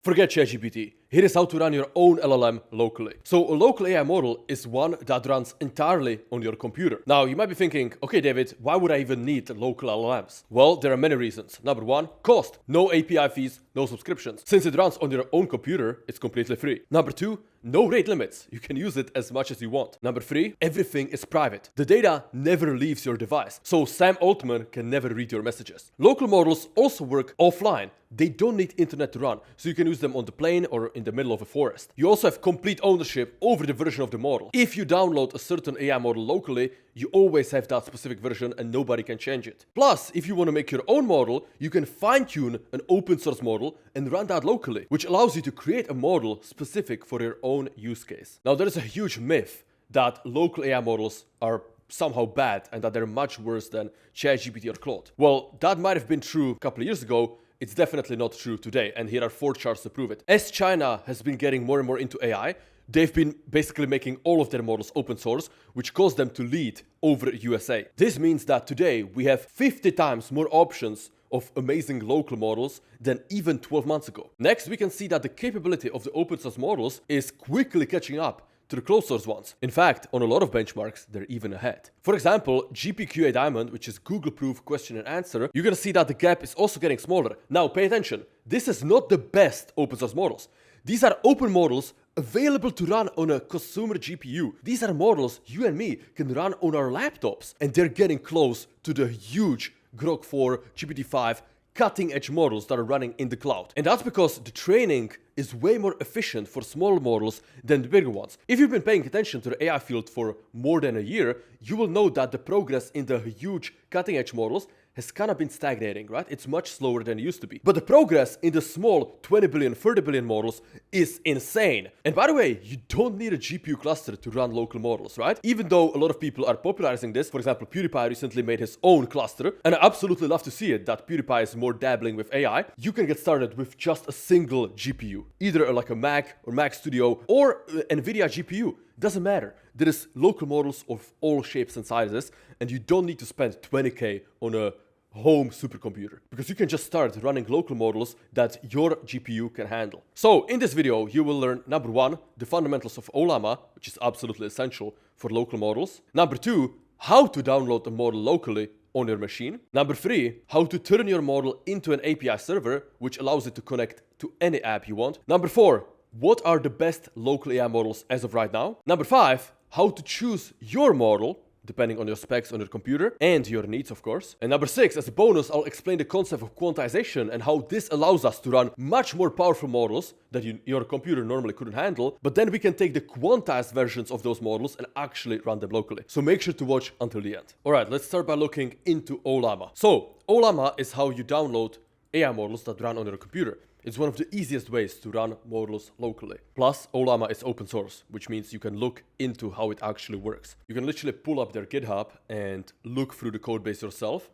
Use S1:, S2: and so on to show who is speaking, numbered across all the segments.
S1: Forget ChatGPT. Here is how to run your own LLM locally. So a local AI model is one that runs entirely on your computer. Now you might be thinking, okay David, why would I even need local LLMs? Well, there are many reasons. Number one, cost. No API fees, no subscriptions. Since it runs on your own computer, it's completely free. Number two, no rate limits. You can use it as much as you want. Number three, everything is private. The data never leaves your device, so Sam Altman can never read your messages. Local models also work offline. They don't need internet to run, so you can use them on the plane or in the middle of a forest. You also have complete ownership over the version of the model. If you download a certain AI model locally, you always have that specific version and nobody can change it. Plus, if you want to make your own model, you can fine-tune an open source model and run that locally, which allows you to create a model specific for your own use case. Now, there is a huge myth that local AI models are somehow bad and that they're much worse than ChatGPT or Claude. Well, that might have been true a couple of years ago. It's definitely not true today, and here are 4 charts to prove it. As China has been getting more and more into AI, they've been basically making all of their models open source, which caused them to lead over USA. This means that today we have 50 times more options of amazing local models than even 12 months ago. Next, we can see that the capability of the open source models is quickly catching up to the closed source ones. In fact, on a lot of benchmarks, they're even ahead. For example, GPQA Diamond, which is Google-proof question and answer, you're gonna see that the gap is also getting smaller. Now, pay attention. This is not the best open source models. These are open models available to run on a consumer GPU. These are models you and me can run on our laptops, and they're getting close to the huge Grok 4, GPT-5, cutting-edge models that are running in the cloud. And that's because the training is way more efficient for smaller models than the bigger ones. If you've been paying attention to the AI field for more than a year, you will know that the progress in the huge cutting-edge models has kind of been stagnating, right? It's much slower than it used to be. But the progress in the small 20 billion, 30 billion models is insane. And by the way, you don't need a GPU cluster to run local models, right? Even though a lot of people are popularizing this, for example, PewDiePie recently made his own cluster, and I absolutely love to see it, that PewDiePie is more dabbling with AI. You can get started with just a single GPU, either like a Mac or Mac Studio or NVIDIA GPU. Doesn't matter. There is local models of all shapes and sizes, and you don't need to spend 20K on a home supercomputer, because you can just start running local models that your GPU can handle. So in this video, you will learn, number one, the fundamentals of Ollama, which is absolutely essential for local models. Number two, how to download the model locally on your machine. Number three, how to turn your model into an API server, which allows it to connect to any app you want. Number four, what are the best local AI models as of right now? Number five, how to choose your model, depending on your specs on your computer and your needs, of course. And number six, as a bonus, I'll explain the concept of quantization and how this allows us to run much more powerful models that your computer normally couldn't handle, but then we can take the quantized versions of those models and actually run them locally. So make sure to watch until the end. All right, let's start by looking into Ollama. So Ollama is how you download AI models that run on your computer. It's one of the easiest ways to run models locally. Plus, Ollama is open source, which means you can look into how it actually works. You can literally pull up their GitHub and look through the code base yourself.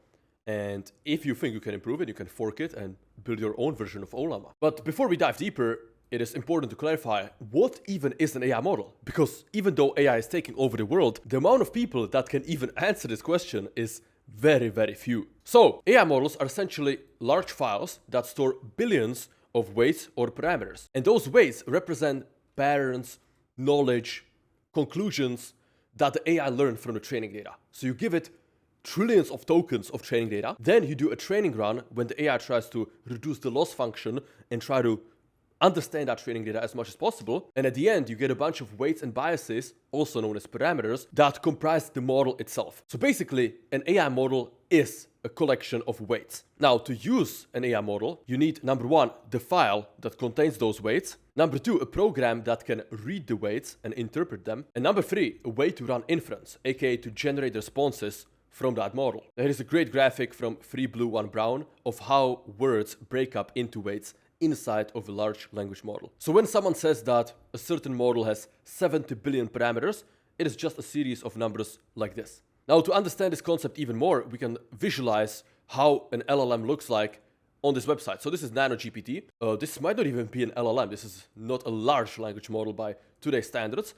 S1: And if you think you can improve it, you can fork it and build your own version of Ollama. But before we dive deeper, it is important to clarify what even is an AI model. Because even though AI is taking over the world, the amount of people that can even answer this question is very, very few. So, AI models are essentially large files that store billions of weights or parameters. And those weights represent patterns, knowledge, conclusions that the AI learned from the training data. So you give it trillions of tokens of training data, then you do a training run when the AI tries to reduce the loss function and try to understand that training data as much as possible. And at the end, you get a bunch of weights and biases, also known as parameters, that comprise the model itself. So basically, an AI model is a collection of weights. Now, to use an AI model, you need, number one, the file that contains those weights. Number two, a program that can read the weights and interpret them. And number three, a way to run inference, aka to generate responses from that model. There is a great graphic from 3 Blue 1 Brown of how words break up into weights inside of a large language model. So when someone says that a certain model has 70 billion parameters, it is just a series of numbers like this. Now, to understand this concept even more, we can visualize how an LLM looks like on this website. So this is NanoGPT. This might not even be an LLM. This is not a large language model by today's standards.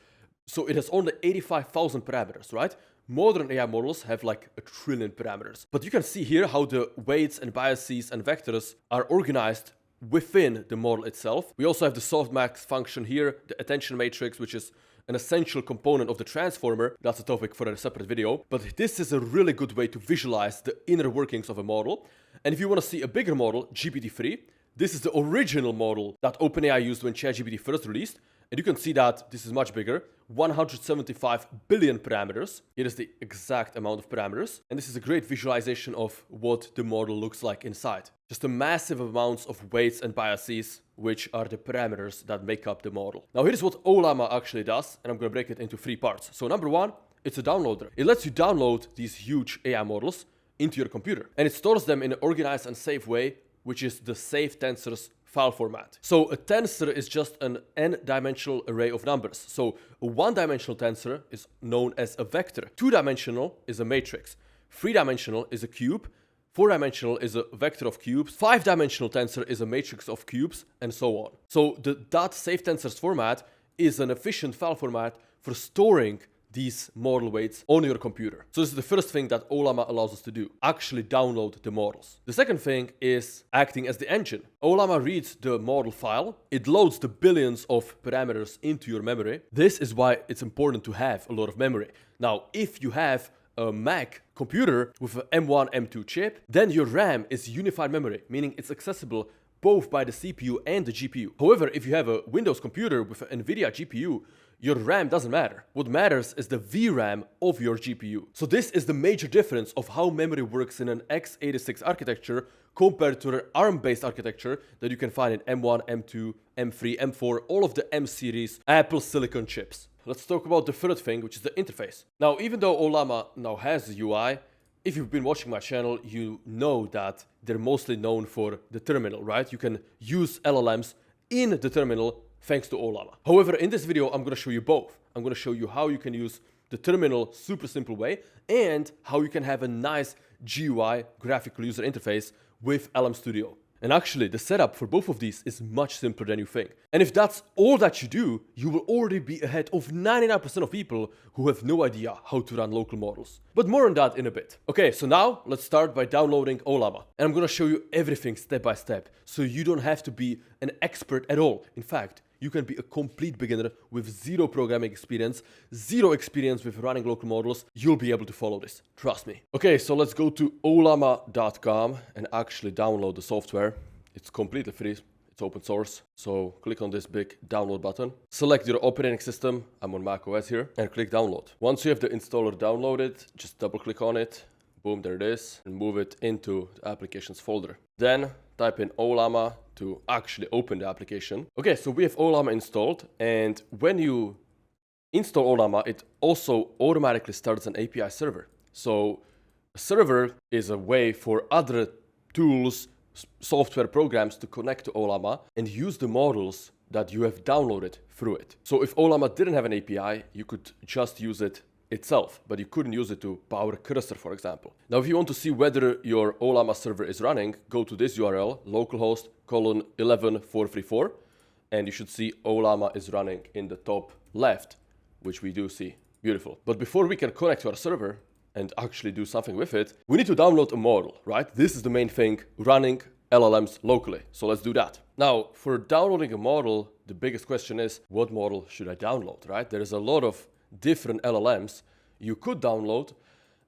S1: So it has only 85,000 parameters, right? Modern AI models have like 1 trillion parameters. But you can see here how the weights and biases and vectors are organized within the model itself. We also have the softmax function here, the attention matrix, which is an essential component of the transformer. That's a topic for a separate video. But this is a really good way to visualize the inner workings of a model. And if you want to see a bigger model, GPT-3, this is the original model that OpenAI used when ChatGPT first released. And you can see that this is much bigger, 175 billion parameters. Here is the exact amount of parameters. And this is a great visualization of what the model looks like inside. Just a massive amounts of weights and biases, which are the parameters that make up the model. Now here's what Ollama actually does, and I'm going to break it into 3 parts. So number 1, it's a downloader. It lets you download these huge AI models into your computer. And it stores them in an organized and safe way, which is the safe tensors file format. So a tensor is just an n-dimensional array of numbers. So a 1-dimensional tensor is known as a vector. 2-dimensional is a matrix. 3-dimensional is a cube. 4-dimensional is a vector of cubes. 5-dimensional tensor is a matrix of cubes, and so on. So the .safe tensors format is an efficient file format for storing these model weights on your computer. So this is the first thing that Ollama allows us to do, actually download the models. The second thing is acting as the engine. Ollama reads the model file, it loads the billions of parameters into your memory. This is why it's important to have a lot of memory. Now, if you have a Mac computer with an M1, M2 chip, then your RAM is unified memory, meaning it's accessible both by the CPU and the GPU. However, if you have a Windows computer with an NVIDIA GPU, your RAM doesn't matter. What matters is the VRAM of your GPU. So this is the major difference of how memory works in an x86 architecture compared to an ARM-based architecture that you can find in M1, M2, M3, M4, all of the M series Apple Silicon chips. Let's talk about the third thing, which is the interface. Now, even though Ollama now has a UI, if you've been watching my channel, you know that they're mostly known for the terminal, right? You can use LLMs in the terminal thanks to Ollama. However, in this video, I'm going to show you both. I'm going to show you how you can use the terminal super simple way and how you can have a nice GUI, graphical user interface, with LM Studio. And actually, the setup for both of these is much simpler than you think. And if that's all that you do, you will already be ahead of 99% of people who have no idea how to run local models. But more on that in a bit. Okay, so now let's start by downloading Ollama. And I'm going to show you everything step by step, so you don't have to be an expert at all. In fact, you can be a complete beginner with zero programming experience, zero experience with running local models. You'll be able to follow this. Trust me. Okay, so let's go to ollama.com and actually download the software. It's completely free. It's open source. So click on this big download button. Select your operating system. I'm on Mac OS here. And click download. Once you have the installer downloaded, just double click on it. Boom, there it is. And move it into the applications folder. Then type in Ollama to actually open the application. Okay, so we have Ollama installed, and when you install Ollama, it also automatically starts an API server. So a server is a way for other tools, software programs to connect to Ollama and use the models that you have downloaded through it. So if Ollama didn't have an API, you could just use it itself, but you couldn't use it to power cursor, for example. Now, if you want to see whether your Ollama server is running, go to this URL, localhost:11,434, and you should see Ollama is running in the top left, which we do see. Beautiful. But before we can connect to our server and actually do something with it, we need to download a model, right? This is the main thing, running LLMs locally. So let's do that. Now, for downloading a model, the biggest question is, what model should I download, right? There is a lot of different LLMs you could download,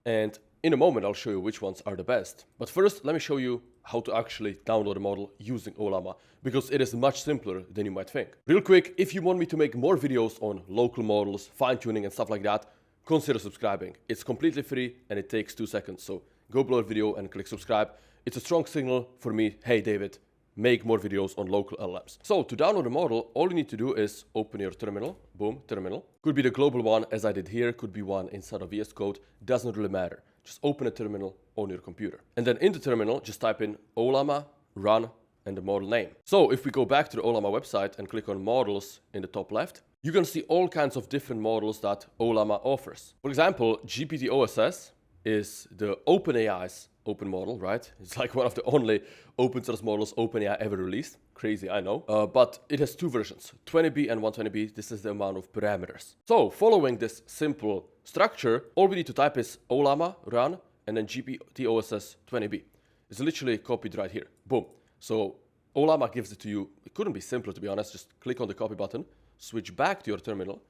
S1: and in a moment I'll show you which ones are the best. But first, let me show you how to actually download a model using Ollama, because it is much simpler than you might think. Real quick, if you want me to make more videos on local models, fine-tuning and stuff like that, consider subscribing. It's completely free and it takes 2 seconds, so go below the video and click subscribe. It's a strong signal for me, hey David, make more videos on local LLMs. So to download a model, all you need to do is open your terminal. Boom, terminal. Could be the global one as I did here, could be one inside of VS Code, doesn't really matter. Just open a terminal on your computer. And then in the terminal, just type in Ollama, run, and the model name. So if we go back to the Ollama website and click on models in the top left, you can see all kinds of different models that Ollama offers. For example, GPT-OSS is the OpenAI's open model, right? It's like one of the only open source models OpenAI ever released. Crazy, I know. But it has 2 versions, 20B and 120B. This is the amount of parameters. So following this simple structure, all we need to type is Ollama, run, and then GPT-OSS 20B. It's literally copied right here. Boom. So Ollama gives it to you. It couldn't be simpler, to be honest. Just click on the copy button, switch back to your terminal,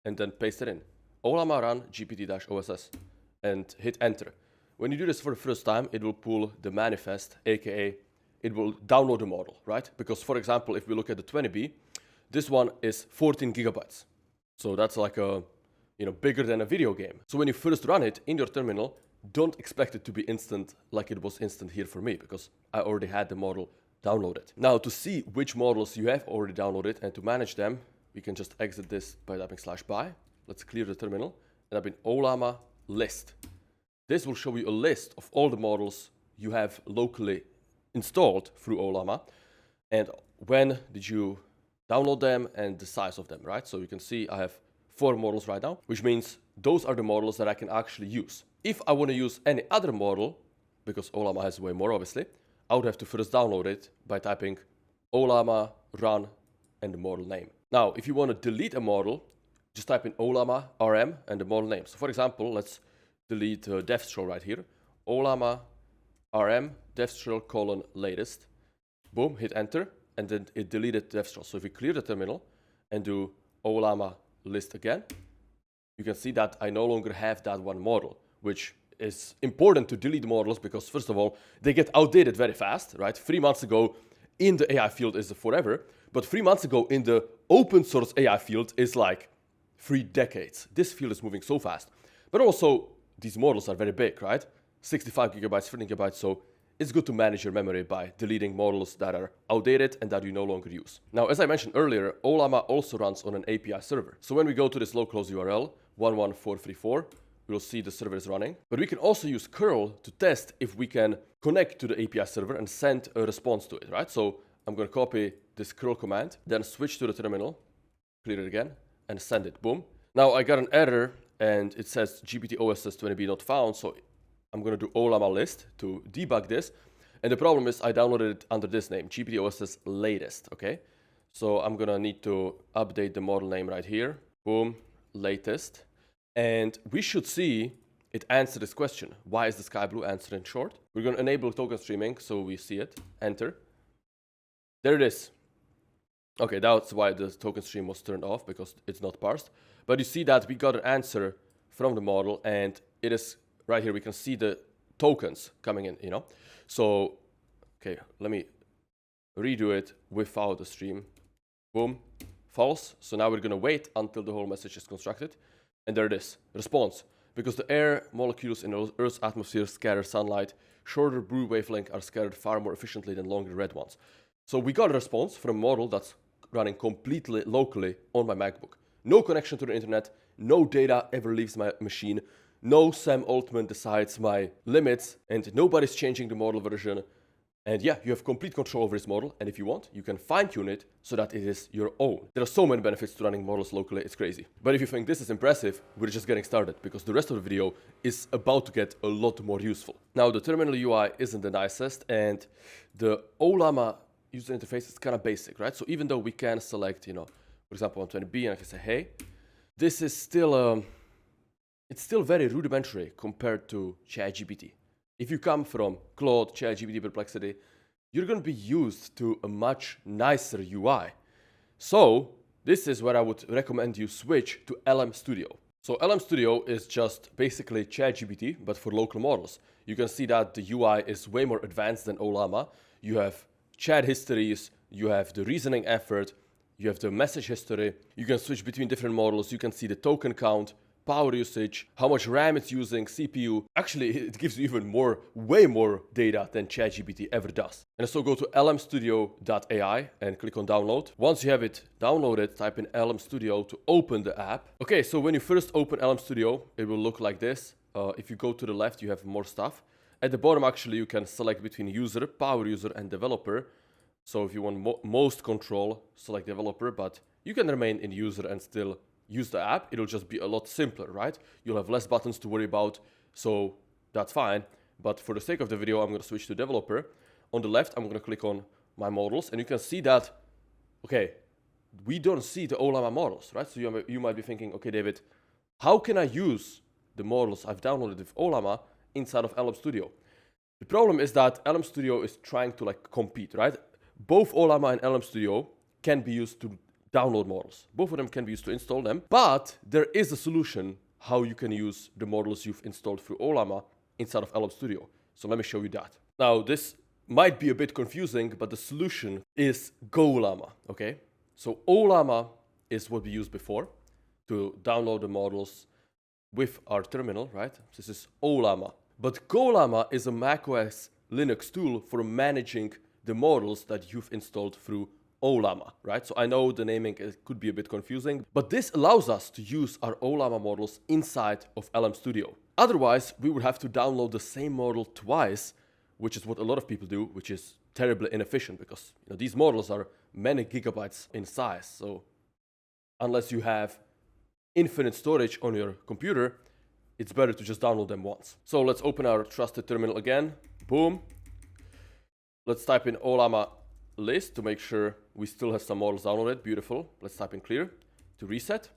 S1: and then paste it in. Ollama run GPT-OSS, and hit enter. When you do this for the first time, it will pull the manifest, aka it will download the model, right? Because, for example, if we look at the 20B, this one is 14 gigabytes. So that's like a, bigger than a video game. So when you first run it in your terminal, don't expect it to be instant like it was instant here for me, because I already had the model downloaded. Now, to see which models you have already downloaded and to manage them, we can just exit this by typing /by. Let's clear the terminal and type in Ollama list. This will show you a list of all the models you have locally installed through Ollama, and when did you download them and the size of them, right? So you can see I have 4 models right now, which means those are the models that I can actually use. If I want to use any other model, because Ollama has way more obviously, I would have to first download it by typing Ollama run and the model name. Now, if you want to delete a model, just type in Ollama rm and the model name. So for example, let's delete devstral right here. Ollama rm devstral : latest. Boom, hit enter, and then it deleted devstral. So if we clear the terminal and do Ollama list again, you can see that I no longer have that one model, which is important to delete models because, first of all, they get outdated very fast, right? 3 months ago in the AI field is forever, but 3 months ago in the open source AI field is like 3 decades. This field is moving so fast. But also, these models are very big, right? 65 gigabytes, 30 gigabytes, so it's good to manage your memory by deleting models that are outdated and that you no longer use. Now, as I mentioned earlier, Ollama also runs on an API server. So when we go to this localhost URL, 11434, we'll see the server is running. But we can also use curl to test if we can connect to the API server and send a response to it, right? So I'm going to copy this curl command, then switch to the terminal, clear it again, and send it. Boom. Now I got an error, and it says GPT-OSS 20B not found, so I'm going to do Ollama list to debug this. And the problem is I downloaded it under this name, GPT-OSS latest, okay? So I'm going to need to update the model name right here. Boom, latest. And we should see it answer this question. Why is the sky blue? Answer in short. We're going to enable token streaming so we see it. Enter. There it is. Okay, that's why the token stream was turned off, because it's not parsed. But you see that we got an answer from the model, and it is right here. We can see the tokens coming in, So, okay, let me redo it without the stream. Boom, false. So now we're going to wait until the whole message is constructed. And there it is, response. Because the air molecules in Earth's atmosphere scatter sunlight, shorter blue wavelengths are scattered far more efficiently than longer red ones. So we got a response from a model that's running completely locally on my MacBook. No connection to the internet, no data ever leaves my machine, no Sam Altman decides my limits, and nobody's changing the model version. And yeah, you have complete control over this model, and if you want, you can fine-tune it so that it is your own. There are so many benefits to running models locally, it's crazy. But if you think this is impressive, we're just getting started, because the rest of the video is about to get a lot more useful. Now, the terminal UI isn't the nicest, and the Ollama user interface is kind of basic, right? So even though we can select, for example, on 20B, and I can say, hey, this is still, it's still very rudimentary compared to ChatGPT. If you come from Claude, ChatGPT, Perplexity, you're going to be used to a much nicer UI. So this is where I would recommend you switch to LM Studio. So LM Studio is just basically ChatGPT, but for local models. You can see that the UI is way more advanced than Ollama. You have chat histories, you have the reasoning effort, you have the message history. You can switch between different models. You can see the token count, power usage, how much RAM it's using, CPU. Actually, it gives you even more, way more data than ChatGPT ever does. And so go to lmstudio.ai and click on download. Once you have it downloaded, type in LM Studio to open the app. Okay, so when you first open LM Studio, it will look like this. If you go to the left, you have more stuff. At the bottom, actually, you can select between user, power user, and developer. So if you want most control, select developer, but you can remain in user and still use the app. It'll just be a lot simpler, right? You'll have less buttons to worry about, so that's fine. But for the sake of the video, I'm going to switch to developer. On the left, I'm going to click on my models, and you can see that, okay, we don't see the Ollama models, right? So you might be thinking, okay, David, how can I use the models I've downloaded with Ollama inside of LM Studio? The problem is that LM Studio is trying to compete, right? both Ollama and LM Studio can be used to download models. Both of them can be used to install them, but there is a solution how you can use the models you've installed through Ollama inside of LM Studio. So let me show you that. Now, this might be a bit confusing, but the solution is Ollama, okay? So Ollama is what we used before to download the models with our terminal, right? This is Ollama. But Ollama is a macOS Linux tool for managing the models that you've installed through Ollama, right? So I know the naming could be a bit confusing, but this allows us to use our Ollama models inside of LM Studio. Otherwise, we would have to download the same model twice, which is what a lot of people do, which is terribly inefficient because these models are many gigabytes in size. So unless you have infinite storage on your computer, it's better to just download them once. So let's open our trusted terminal again. Boom. Let's type in Ollama list to make sure we still have some models downloaded. Beautiful. Let's type in clear to reset.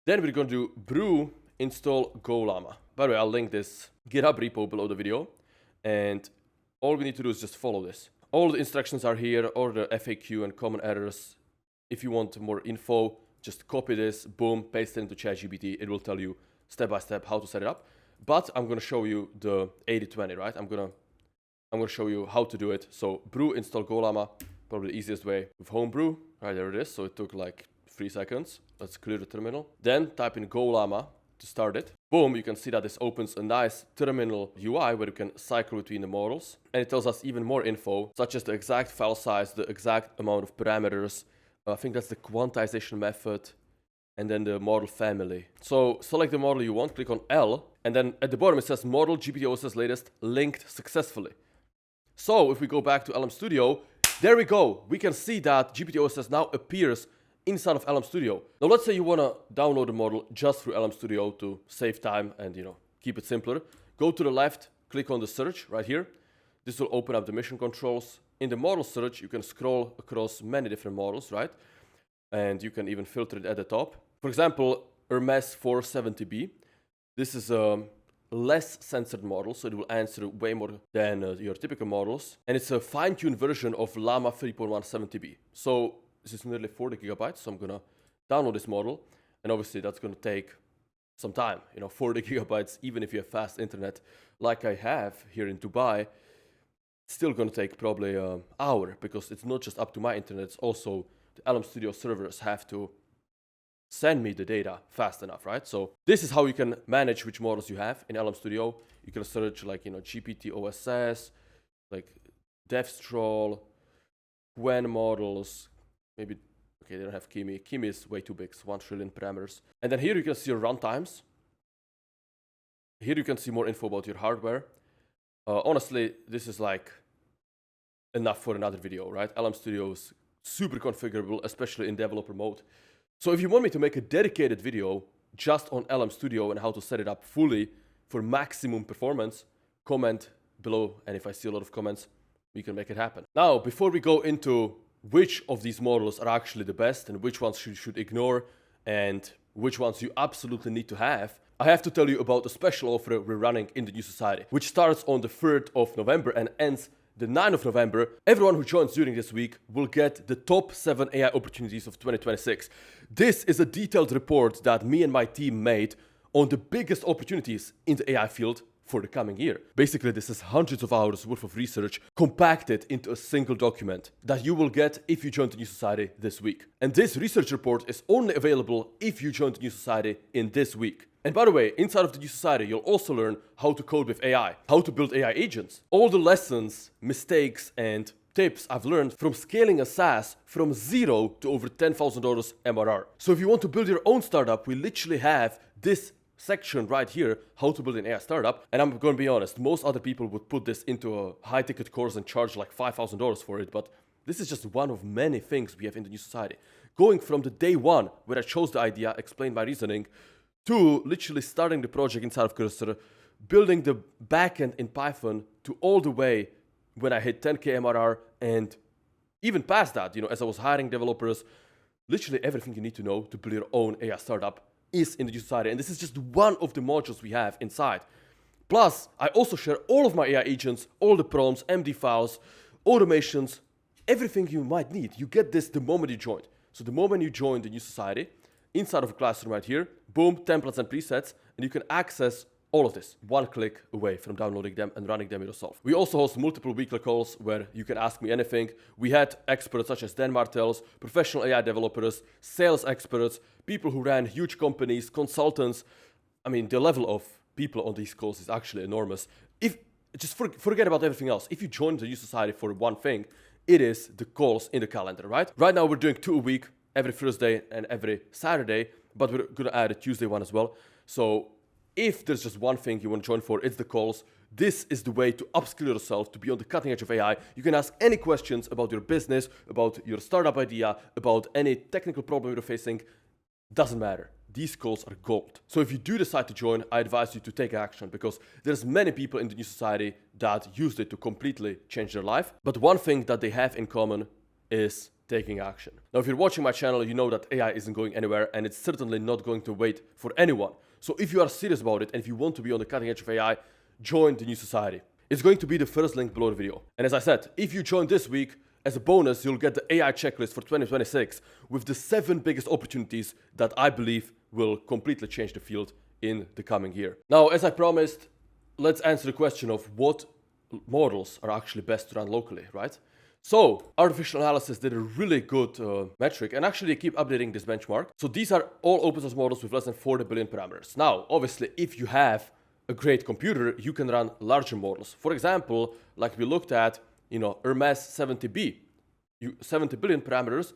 S1: Then we're going to do brew install Ollama. By the way, I'll link this GitHub repo below the video. And all we need to do is just follow this. All the instructions are here, or the FAQ and common errors. If you want more info, just copy this, boom, paste it into ChatGPT. It will tell you step by step how to set it up. But I'm going to show you the 80/20, right? I'm going to show you how to do it. So brew install Ollama, probably the easiest way with homebrew. Right, there it is. So it took like 3 seconds. Let's clear the terminal. Then type in Ollama to start it. Boom, you can see that this opens a nice terminal UI where you can cycle between the models. And it tells us even more info, such as the exact file size, the exact amount of parameters. I think that's the quantization method, and then the model family. So select the model you want, click on L, and then at the bottom it says model GPT-OSS latest linked successfully. So if we go back to LM Studio, there we go. We can see that GPT-OSS now appears inside of LM Studio. Now let's say you want to download the model just through LM Studio to save time and keep it simpler. Go to the left, click on the search right here. This will open up the mission controls. In the model search, you can scroll across many different models, right? And you can even filter it at the top. For example, Hermes 470B. This is a less censored model, so it will answer way more than your typical models. And it's a fine-tuned version of Llama 3.170B. So this is nearly 40 gigabytes, so I'm going to download this model. And obviously, that's going to take some time. 40 gigabytes, even if you have fast internet like I have here in Dubai, it's still going to take probably an hour because it's not just up to my internet, it's also the LM Studio servers have to send me the data fast enough, right? So this is how you can manage which models you have in LM Studio. You can search like, GPT-OSS, like DevStroll, Quen models, maybe, okay, they don't have Kimi. Kimi is way too big, it's 1 trillion parameters. And then here you can see your runtimes. Here you can see more info about your hardware. Honestly, this is like enough for another video, right? LM Studio is super configurable, especially in developer mode. So if you want me to make a dedicated video just on LM Studio and how to set it up fully for maximum performance, comment below. And if I see a lot of comments, we can make it happen. Now, before we go into which of these models are actually the best and which ones you should ignore and which ones you absolutely need to have, I have to tell you about a special offer we're running in the New Society, which starts on the 3rd of November and ends the 9th of November. Everyone who joins during this week will get the top 7 AI opportunities of 2026. This is a detailed report that me and my team made on the biggest opportunities in the AI field for the coming year. Basically, this is hundreds of hours worth of research compacted into a single document that you will get if you join the New Society this week. And this research report is only available if you join the New Society in this week. And by the way, inside of the New Society, you'll also learn how to code with AI, how to build AI agents. All the lessons, mistakes, and tips I've learned from scaling a SaaS from zero to over $10,000 MRR. So if you want to build your own startup, we literally have this section right here, how to build an AI startup. And I'm going to be honest, most other people would put this into a high ticket course and charge like $5,000 for it. But this is just one of many things we have in the New Society. Going from the day one, where I chose the idea, explained my reasoning, to literally starting the project inside of Cursor, building the backend in Python, to all the way when I hit 10K MRR and even past that, as I was hiring developers, literally everything you need to know to build your own AI startup is in the New Society. And this is just one of the modules we have inside. Plus, I also share all of my AI agents, all the prompts, MD files, automations, everything you might need. You get this the moment you joined. So the moment you join the new society, inside of a classroom right here, boom, templates and presets, and you can access all of this one click away from downloading them and running them yourself. We also host multiple weekly calls where you can ask me anything. We had experts such as Dan Martels, professional AI developers, sales experts, people who ran huge companies, consultants. I mean, the level of people on these calls is actually enormous. If just forget about everything else. If you join the new society for one thing, it is the calls in the calendar, right? Right now we're doing 2 a week, every Thursday and every Saturday, but we're gonna add a Tuesday one as well. So if there's just one thing you want to join for, it's the calls. This is the way to upskill yourself, to be on the cutting edge of AI. You can ask any questions about your business, about your startup idea, about any technical problem you're facing. Doesn't matter. These calls are gold. So if you do decide to join, I advise you to take action, because there's many people in the new society that used it to completely change their life. But one thing that they have in common is taking action. Now, if you're watching my channel, you know that AI isn't going anywhere, and it's certainly not going to wait for anyone. So if you are serious about it and if you want to be on the cutting edge of AI, join the new society. It's going to be the first link below the video. And as I said, if you join this week, as a bonus, you'll get the AI checklist for 2026 with the 7 biggest opportunities that I believe will completely change the field in the coming year. Now, as I promised, let's answer the question of what models are actually best to run locally, right? So artificial analysis did a really good metric, and actually they keep updating this benchmark. So these are all open source models with less than 40 billion parameters. Now, obviously, if you have a great computer, you can run larger models. For example, like we looked at, Hermes 70B, 70 billion parameters.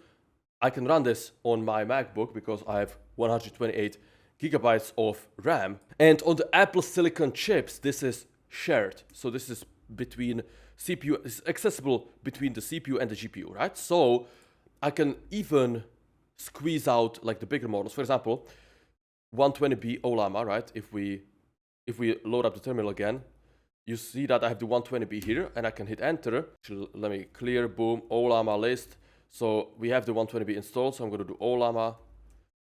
S1: I can run this on my MacBook because I have 128 gigabytes of RAM. And on the Apple Silicon chips, this is shared. So this is between CPU, it's accessible between the CPU and the GPU, right? So I can even squeeze out like the bigger models. For example, 120B Ollama, right? If we load up the terminal again, you see that I have the 120B here, and I can hit enter. Let me clear, boom, Ollama list. So we have the 120B installed, so I'm going to do Ollama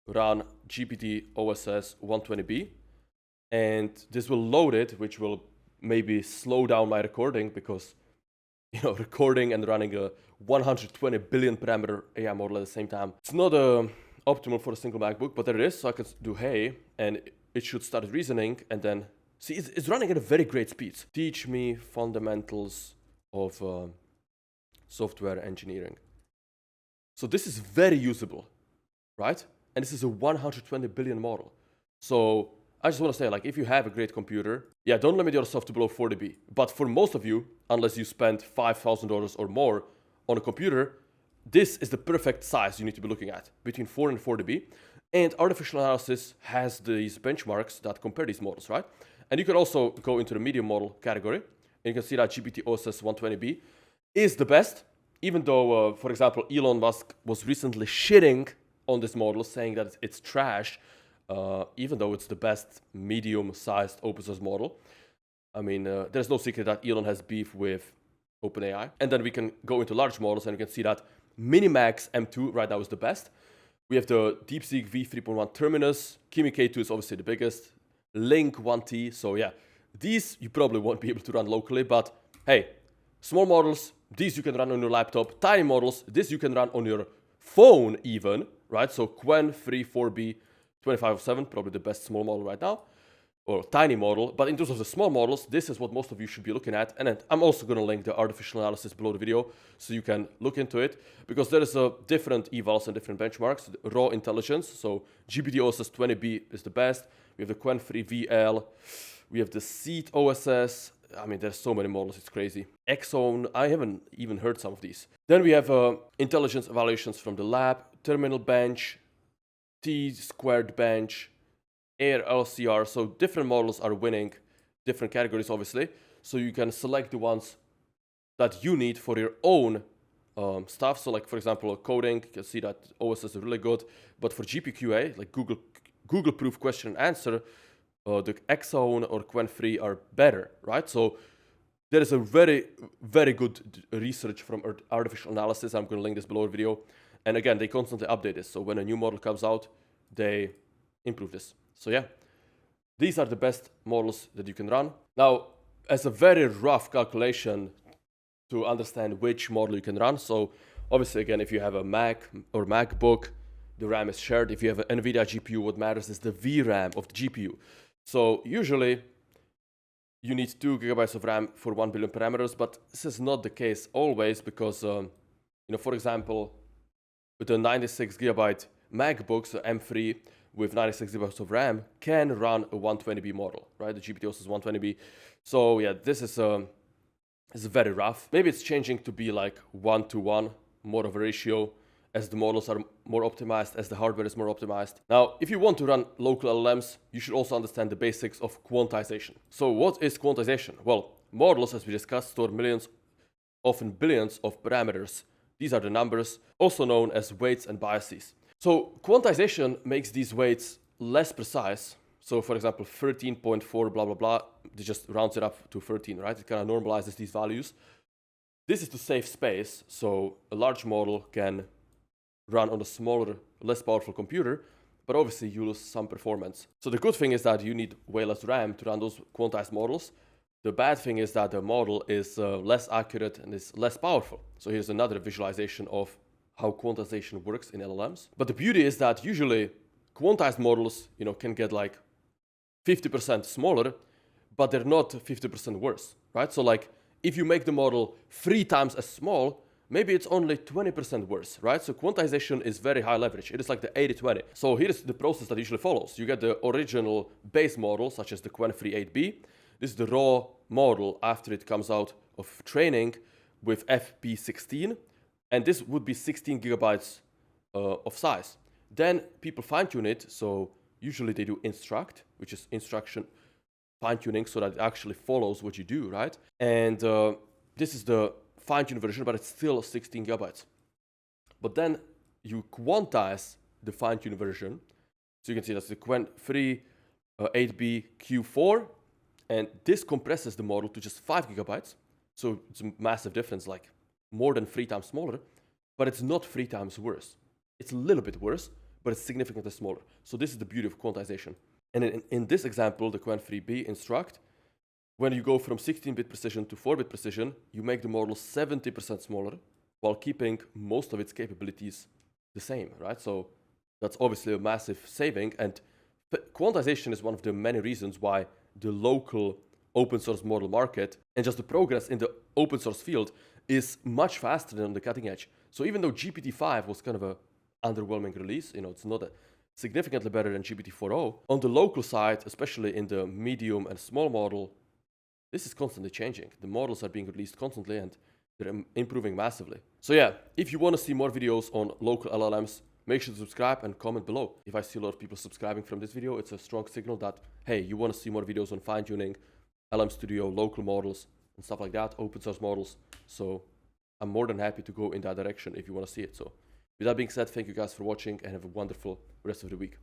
S1: run GPT OSS 120B, and this will load it, which will maybe slow down my recording, because recording and running a 120 billion parameter AI model at the same time, it's not optimal for a single MacBook, but there it is. So I can do hey, and it should start reasoning, and then see it's running at a very great speed. Teach me fundamentals of software engineering. So this is very usable, right? And this is a 120 billion model. So I just want to say, like, if you have a great computer, yeah, don't limit yourself to below 40B. But for most of you, unless you spend $5,000 or more on a computer, this is the perfect size you need to be looking at, between 4 and 40B. And artificial analysis has these benchmarks that compare these models, right? And you can also go into the medium model category, and you can see that GPT OSS 120B is the best, even though, for example, Elon Musk was recently shitting on this model, saying that it's trash, even though it's the best medium-sized open source model. I mean, there's no secret that Elon has beef with OpenAI. And then we can go into large models, and you can see that Minimax M2 right now is the best. We have the DeepSeek V3.1 Terminus. Kimi K2 is obviously the biggest. Link 1T. So yeah, these you probably won't be able to run locally, but hey, small models, these you can run on your laptop. Tiny models, this you can run on your phone even, right? So Qwen 3.4B 2507, probably the best small model right now, or tiny model. But in terms of the small models, this is what most of you should be looking at. And then I'm also going to link the artificial analysis below the video so you can look into it, because there is a different evals and different benchmarks. The raw intelligence, so GPT OSS 20B is the best. We have the Qwen 3 VL. We have the Seed OSS. I mean, there's so many models, it's crazy. Exxon, I haven't even heard some of these. Then we have intelligence evaluations from the lab, Terminal Bench, T-squared bench, Air LCR. So different models are winning different categories, obviously. So you can select the ones that you need for your own stuff. So like, for example, coding, you can see that OSS is really good. But for GPQA, like Google proof question and answer, the Exxon or Qwen 3 are better, right? So there is a very, very good research from artificial analysis. I'm going to link this below the video. And again, they constantly update this. So when a new model comes out, they improve this. So yeah, these are the best models that you can run. Now, as a very rough calculation, to understand which model you can run. So obviously, again, if you have a Mac or MacBook, the RAM is shared. If you have an NVIDIA GPU, what matters is the VRAM of the GPU. So usually you need 2 gigabytes of RAM for 1 billion parameters, but this is not the case always because, for example, with a 96 gigabyte MacBook, so M3 with 96 gigabytes of RAM can run a 120B model, right? The GPT also is 120B. So yeah, this is very rough. Maybe it's changing to be like 1-to-1, more of a ratio, as the models are more optimized, as the hardware is more optimized. Now, if you want to run local LLMs, you should also understand the basics of quantization. So what is quantization? Well, models, as we discussed, store millions, often billions of parameters. These are the numbers, also known as weights and biases. So quantization makes these weights less precise. So for example, 13.4 blah, blah, blah, they just rounds it up to 13, right? It kind of normalizes these values. This is to save space, so a large model can run on a smaller, less powerful computer, but obviously you lose some performance. So the good thing is that you need way less RAM to run those quantized models. The bad thing is that the model is less accurate and is less powerful. So here's another visualization of how quantization works in LLMs. But the beauty is that usually quantized models, can get like 50% smaller, but they're not 50% worse, right? So like if you make the model 3 times as small, maybe it's only 20% worse, right? So quantization is very high leverage. It is like the 80-20. So here's the process that usually follows. You get the original base model, such as the Qwen3 8B. This is the raw model after it comes out of training with FP16. And this would be 16 gigabytes of size. Then people fine-tune it. So usually they do instruct, which is instruction fine-tuning so that it actually follows what you do, right? And this is the fine-tuned version, but it's still 16 gigabytes. But then you quantize the fine-tuned version. So you can see that's the Qwen3 8B Q4, and this compresses the model to just 5 gigabytes. So it's a massive difference, like more than 3 times smaller, but it's not 3 times worse. It's a little bit worse, but it's significantly smaller. So this is the beauty of quantization. And in this example, the Qwen3B instruct, when you go from 16-bit precision to 4-bit precision, you make the model 70% smaller while keeping most of its capabilities the same, right? So that's obviously a massive saving. And quantization is one of the many reasons why the local open source model market and just the progress in the open source field is much faster than on the cutting edge. So even though GPT-5 was kind of a underwhelming release, it's not significantly better than GPT-4o, on the local side, especially in the medium and small model, this is constantly changing. The models are being released constantly and they're improving massively. So yeah, if you want to see more videos on local LLMs, make sure to subscribe and comment below. If I see a lot of people subscribing from this video, it's a strong signal that, hey, you want to see more videos on fine-tuning, LM Studio, local models, and stuff like that, open source models. So I'm more than happy to go in that direction if you want to see it. So with that being said, thank you guys for watching and have a wonderful rest of the week.